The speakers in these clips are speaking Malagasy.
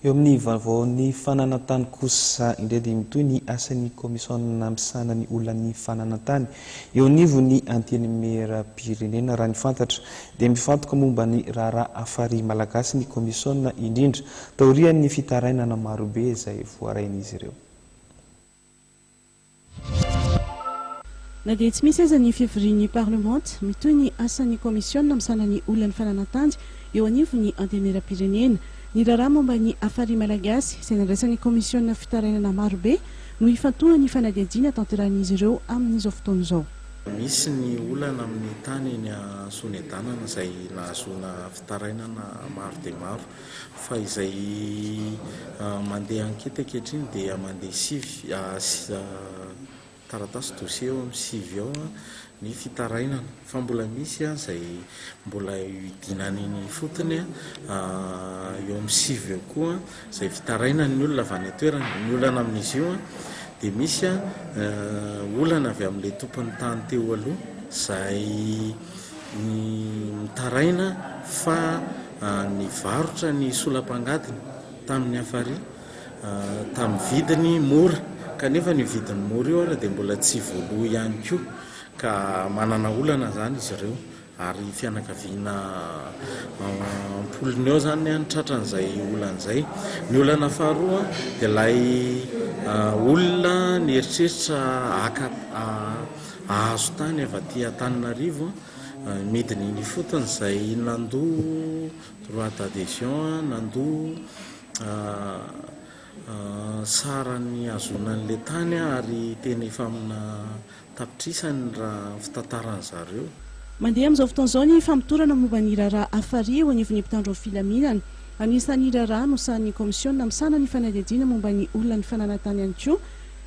Eo amin'ny vaovaon'ny fananantany kosa indray dia mitoy ny asan'ny komisiona misana ny olona ny fananantany eo anivo ny antenimieram-pirenena raha ny fantatra dia mifantoka momba ny raharaha afary malagasy ny komisiona indrindra taorian'ny fitarainana marobe izay voarain'izy ireo. Na dia tsy misy aza ny fivorian'ny parlement mitoy ny asan'ny komisiona misana ny olona ny fananantany eo anivo ny antenimieram-pirenena. Ny raharaha momba ny afary malagasy izay nandraisan'ny komisiona fitarainana marobe no ifantoha ny fanadihadiana tanterahan'izy ireo amin'izao fotoana izao. Misy ny olana amin'ny tany ny Sonedanana izay nahazoana fitarainana maro dia maro fa izay mandeha ankety ankehitriny dia mandeha taratasy dosie eo amin'ny sivy eo ny fitarainana fa mbola misy izay mbola idinan'iny fotony eo amin'ny sivy eo koa izay fitarainana ny olona avy any toerana ny olana amin'izy io dia misy olana avy amin'ilay tompon'ny tany teo aloha izay mitaraina fa ny varotra ny solam-pangadiny tamin'ny afary tamin'ny vidiny mora kanefa ny vidiny mora io dia mbola tsy voaloha ihany koa ka manana olana zany izy ireo ary fianakaviana ampolony eo zany ny tratran'izay olan'izay. Ny olana faharoa dia ilay olona ny eritreritra ahazo tany avy aty Antananarivo midiny ny fotony izay nandoa droit d'adhésion nandoa sara ny azonan'ilay tany ary tena efa amina tapitrisany raha fitantarany zareo. Mandeha amin'izao fotoana izao ny famitorana momba ny raharaha afary eo anivon'ny mpitandro ny filaminana. Anisan'ny raharaha no sahan'ny komisiona misana ny fanadihadiana momba ny olona ny fananantany ihany koa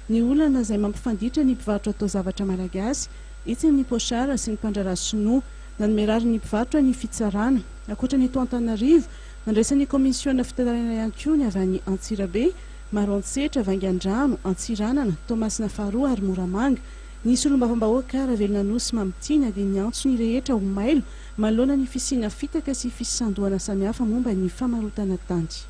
ny olana izay mampifanditra ny mpivarotra atao zavatra malagasy etsy amin'ny pochara sy ny mpandraraha sinoa nanomerary ny mpivarotra ny fitsarana. Ankoatra ny eto Antananarivo nandraisan'ny komisiona fitarainana ihany koa ny avy any Antsirabe, Maroantsetra, Vangaindrano, Antsiranana, Toamasina faharoa ary Moramanga. Ny solombavambahoaka Ravelona Nosy Mamitiny dia ny antso ny rehetra ho mailo manoloana ny fisiana fitaka sy fisandohana samihafa momba ny famarotana tanty.